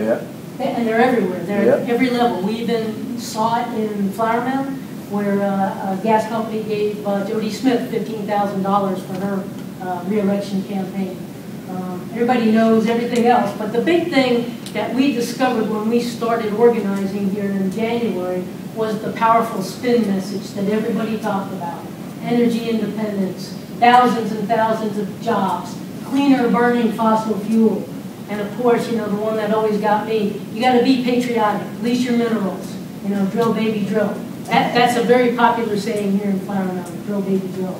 Yeah. And they're everywhere. They're at every level. We even saw it in Flower Mound, where a gas company gave Jody Smith $15,000 for her re-election campaign. Everybody knows everything else, but the big thing that we discovered when we started organizing here in January was the powerful spin message that everybody talked about. Energy independence, thousands and thousands of jobs, cleaner burning fossil fuel, and of course, you know, the one that always got me, you got to be patriotic, lease your minerals, you know, drill baby drill. That's a very popular saying here in Flower Mound, drill baby drill.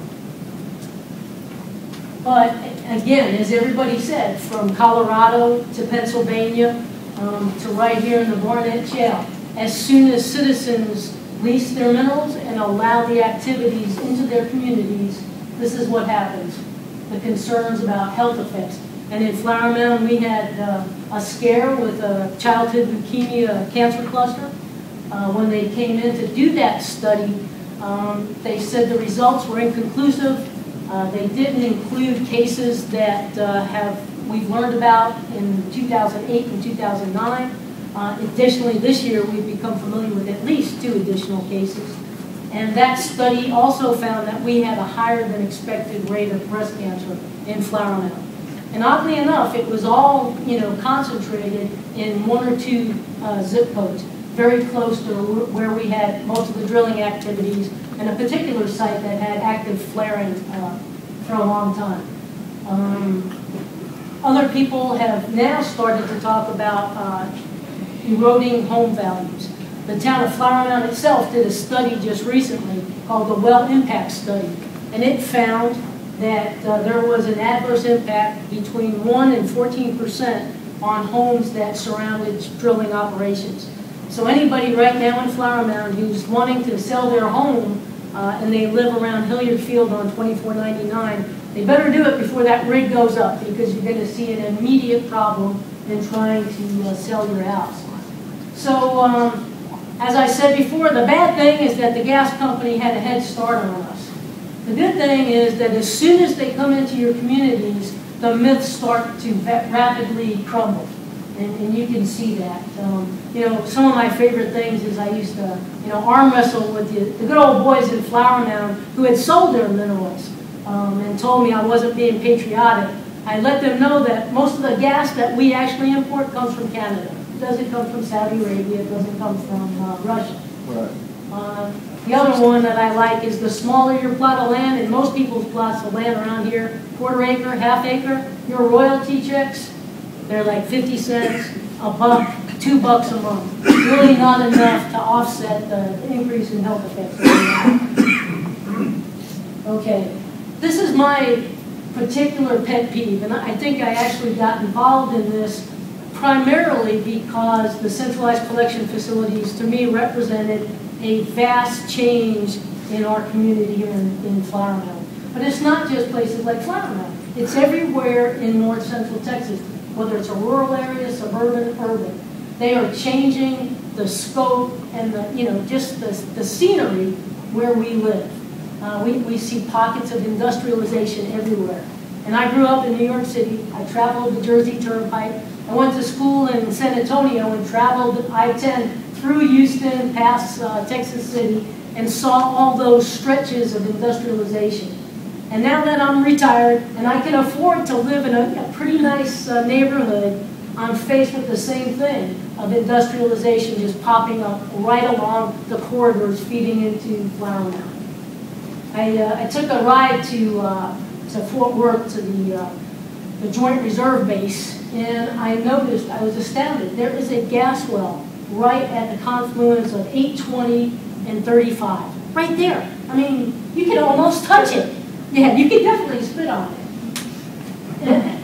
But again, as everybody said, from Colorado to Pennsylvania to right here in the Barnett Shale, as soon as citizens lease their minerals and allow the activities into their communities, this is what happens. The concerns about health effects. And in Flower Mound, we had a scare with a childhood leukemia cancer cluster. When they came in to do that study, they said the results were inconclusive. They didn't include cases that we've learned about in 2008 and 2009. Additionally, this year we've become familiar with at least 2 additional cases. And that study also found that we had a higher than expected rate of breast cancer in Flower Mound. And oddly enough, it was all, you know, concentrated in 1 or 2 zip codes, very close to where we had most of the drilling activities, and a particular site that had active flaring for a long time. Other people have now started to talk about eroding home values. The town of Flower Mound itself did a study just recently called the Well Impact Study, and it found that there was an adverse impact between 1 and 14% on homes that surrounded drilling operations. So anybody right now in Flower Mound who's wanting to sell their home and they live around Hilliard Field on 2499, they better do it before that rig goes up, because you're going to see an immediate problem in trying to sell your house. So as I said before, the bad thing is that the gas company had a head start on us. The good thing is that as soon as they come into your communities, the myths start to rapidly crumble. And you can see that. You know, some of my favorite things is I used to, you know, arm wrestle with the good old boys in Flower Mound who had sold their minerals and told me I wasn't being patriotic. I let them know that most of the gas that we actually import comes from Canada. It doesn't come from Saudi Arabia. It doesn't come from Russia. Right. The other one that I like is the smaller your plot of land, and most people's plots of land around here, quarter acre, half acre, your royalty checks, they're like 50 cents, a buck, $2 a month. Really not enough to offset the increase in health effects. Okay, this is my particular pet peeve, and I think I actually got involved in this primarily because the centralized collection facilities, to me, represented a vast change in our community here in Flower Mound. But it's not just places like Flower Mound. It's everywhere in north central Texas, whether it's a rural area, suburban, urban. They are changing the scope and the, you know, just the scenery where we live. We see pockets of industrialization everywhere. And I grew up in New York City. I traveled the Jersey Turnpike. I went to school in San Antonio and traveled I-10 through Houston, past Texas City, and saw all those stretches of industrialization. And now that I'm retired and I can afford to live in a pretty nice neighborhood, I'm faced with the same thing of industrialization just popping up right along the corridors feeding into Flower Mound. I took a ride to Fort Worth to the Joint Reserve Base, and I noticed, I was astounded, there is a gas well right at the confluence of 820 and 35. Right there. I mean, you can almost touch it. Yeah, you can definitely spit on it.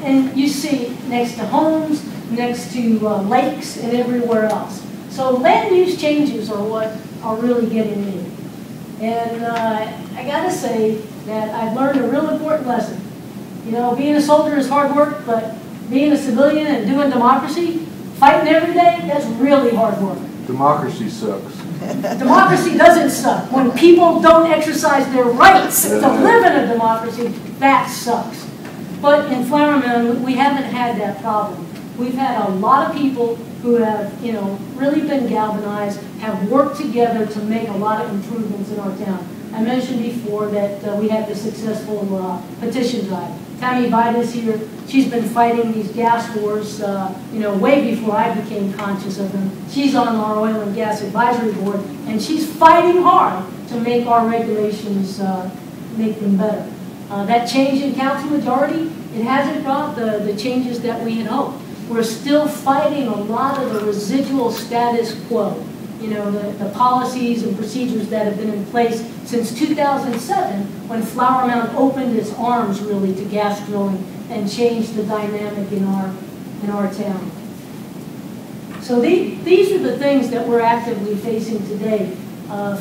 And you see next to homes, next to lakes, and everywhere else. So land use changes are what are really getting me. And I gotta say that I've learned a real important lesson. You know, being a soldier is hard work, but being a civilian and doing democracy, fighting every day, that's really hard work. Democracy sucks. Democracy doesn't suck. When people don't exercise their rights to live in a democracy, that sucks. But in Flower Mound, we haven't had that problem. We've had a lot of people who have, you know, really been galvanized, have worked together to make a lot of improvements in our town. I mentioned before that we had the successful petition drive. Tammy Vida's here. She's been fighting these gas wars, you know, way before I became conscious of them. She's on our oil and gas advisory board, and she's fighting hard to make our regulations make them better. That change in council majority, it hasn't brought the changes that we had hoped. We're still fighting a lot of the residual status quo. You know, the policies and procedures that have been in place since 2007, when Flower Mound opened its arms really to gas drilling and changed the dynamic in our town. So these are the things that we're actively facing today.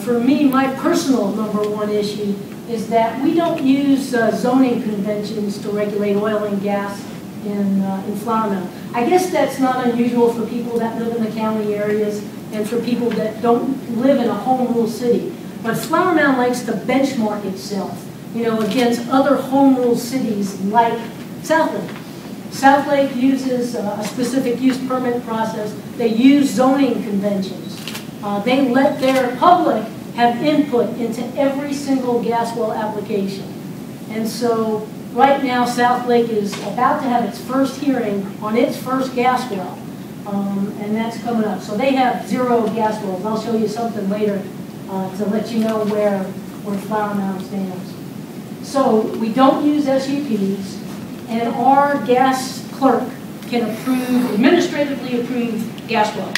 For me, my personal #1 issue is that we don't use zoning conventions to regulate oil and gas in Flower Mound. I guess that's not unusual for people that live in the county areas and for people that don't live in a home rule city. But Flower Mound likes to benchmark itself, you know, against other home rule cities like South Lake. South Lake uses a specific use permit process. They use zoning conventions. They let their public have input into every single gas well application. And so right now, South Lake is about to have its first hearing on its first gas well. And that's coming up. So they have 0 gas wells. I'll show you something later to let you know where Flower Mound stands. So we don't use SUPs, and our gas clerk can approve, administratively approve gas wells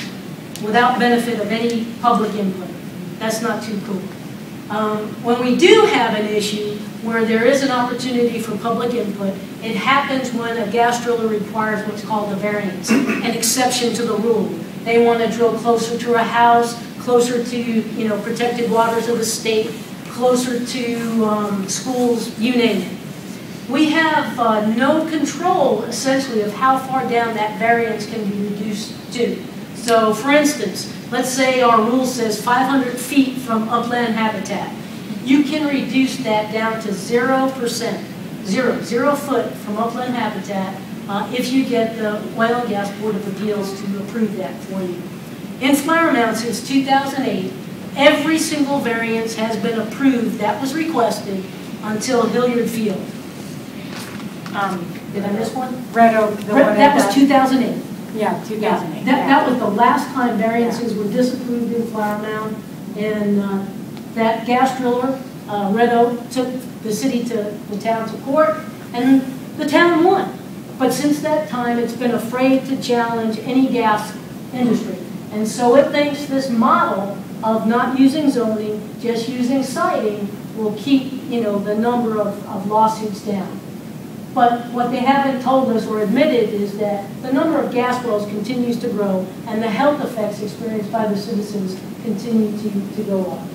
without benefit of any public input. That's not too cool. When we do have an issue where there is an opportunity for public input, it happens when a gas driller requires what's called a variance, an exception to the rule. They want to drill closer to a house, closer to, you know, protected waters of the state, closer to schools, you name it. We have no control, essentially, of how far down that variance can be reduced to. So, for instance, let's say our rule says 500 feet from upland habitat. You can reduce that down to 0%, 0 foot from upland habitat if you get the Oil and Gas Board of Appeals to approve that for you. In Flower Mound since 2008, every single variance has been approved that was requested until Hilliard Field. Did I miss one? Red Oak. That was 2008. Yeah, 2008. That was the last time variances were disapproved in Flower Mound, and that gas driller, Red Oak, took the city to the town to court, and the town won. But since that time, it's been afraid to challenge any gas industry. And so it thinks this model of not using zoning, just using siting, will keep, you know, the number of lawsuits down. But what they haven't told us or admitted is that the number of gas wells continues to grow, and the health effects experienced by the citizens continue to go up.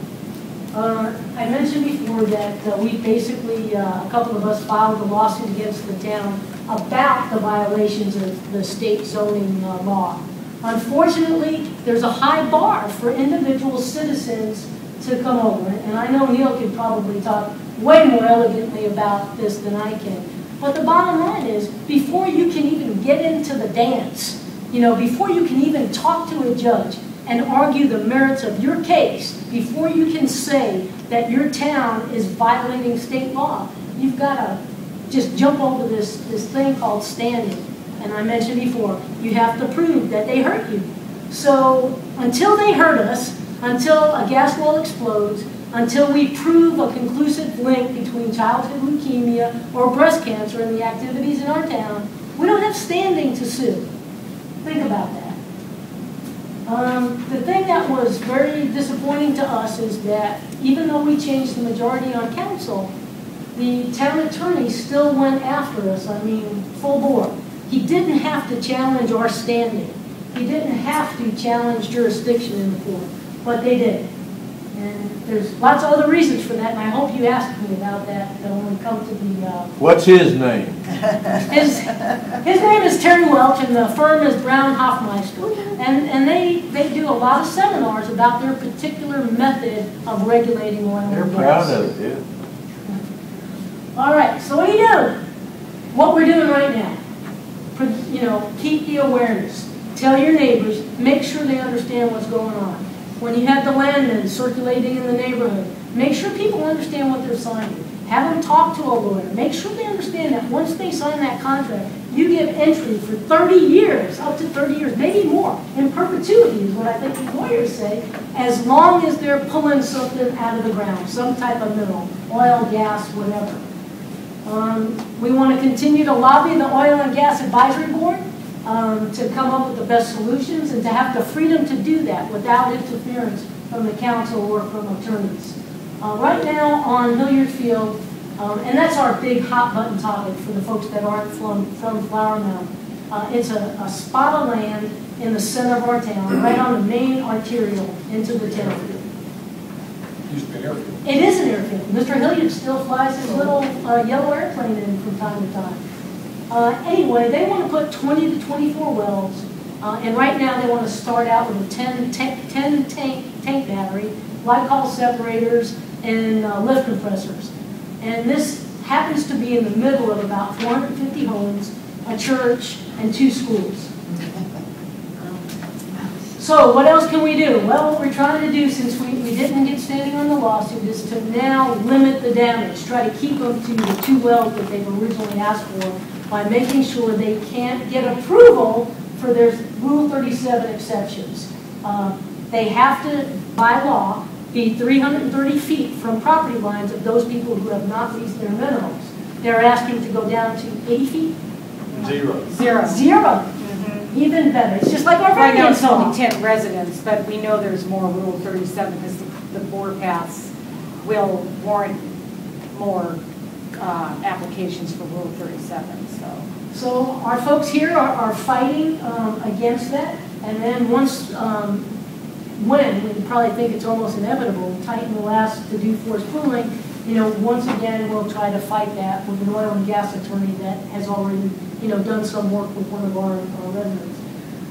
I mentioned before that we basically, a couple of us filed a lawsuit against the town about the violations of the state zoning law. Unfortunately, there's a high bar for individual citizens to come over. And I know Neil could probably talk way more elegantly about this than I can. But the bottom line is, before you can even get into the dance, you know, before you can even talk to a judge and argue the merits of your case, before you can say that your town is violating state law, you've got to just jump over this thing called standing. And I mentioned before, you have to prove that they hurt you. So until they hurt us, until a gas well explodes, until we prove a conclusive link between childhood leukemia or breast cancer and the activities in our town, we don't have standing to sue. Think about that. The thing that was very disappointing to us is that even though we changed the majority on council, the town attorney still went after us, I mean, full bore. He didn't have to challenge our standing. He didn't have to challenge jurisdiction in the court, but they did. And there's lots of other reasons for that, and I hope you ask me about that when we come to the... What's his name? His name is Terry Welch, and the firm is Brown Hoffmeister. And they do a lot of seminars about their particular method of regulating oil and gas. They're proud of it, yeah. All right, so what are you doing? What we're doing right now. you know, keep the awareness. Tell your neighbors, make sure they understand what's going on. When you have the landmen circulating in the neighborhood, make sure people understand what they're signing. Have them talk to a lawyer. Make sure they understand that once they sign that contract, you give entry for 30 years, up to 30 years, maybe more. In perpetuity is what I think the lawyers say, as long as they're pulling something out of the ground, some type of mineral, oil, gas, whatever. We want to continue to lobby the Oil and Gas Advisory Board to come up with the best solutions and to have the freedom to do that without interference from the council or from attorneys. Right now on Hilliard Field, and that's our big hot button topic for the folks that aren't from Flower Mound. It's a spot of land in the center of our town, right on the main arterial into the town. Used to be an airfield. It is an airfield. Mr. Hilliard still flies his little yellow airplane in from time to time. Anyway, they want to put 20 to 24 wells, and right now they want to start out with a 10 tank battery, glycol separators, and lift compressors. And this happens to be in the middle of about 450 homes, a church, and 2 schools. So what else can we do? Well, what we're trying to do, since we didn't get standing on the lawsuit, is to now limit the damage, try to keep them to the 2 wells that they've originally asked for by making sure they can't get approval for their Rule 37 exceptions. They have to, by law, be 330 feet from property lines of those people who have not reached their minimums. They're asking to go down to 80 feet? Zero. Even better. It's just like our Right now it's variance law. only 10 residents, but we know there's more Rule 37 because the board paths will warrant more applications for Rule 37. So our folks here are fighting against that, and then once, when, we probably think it's almost inevitable, Titan will ask to do forced pooling, you know, once again we'll try to fight that with an oil and gas attorney that has already, you know, done some work with one of our residents.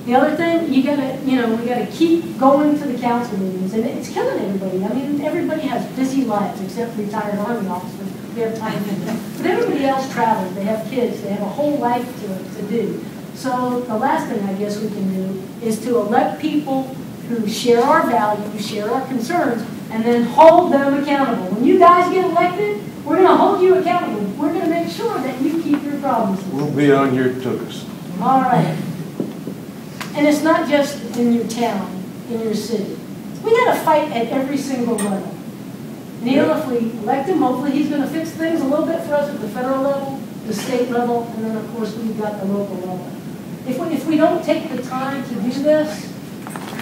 The other thing, we gotta keep going to the council meetings, and it's killing everybody. I mean, everybody has busy lives except retired Army officers. We have time for them. But everybody else travels. They have kids. They have a whole life to do. So the last thing I guess we can do is to elect people who share our values, share our concerns, and then hold them accountable. When you guys get elected, we're going to hold you accountable. We're going to make sure that you keep your promises. We'll be on your toes. All right. And it's not just in your town, in your city. We got to fight at every single level. Neil, if we elect him, hopefully he's going to fix things a little bit for us at the federal level, the state level, and then of course we've got the local level. If we don't take the time to do this,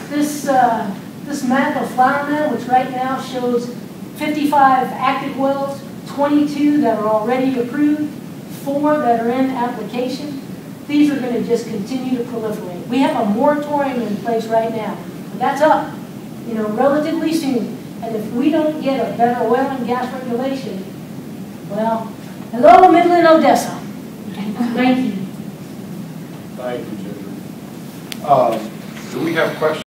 this map of Flower Mound, which right now shows 55 active wells, 22 that are already approved, 4 that are in application, these are going to just continue to proliferate. We have a moratorium in place right now. That's up, you know, relatively soon. And if we don't get a better oil and gas regulation, well, hello, Midland, Odessa. Thank you. Thank you, Ginger. Do we have questions?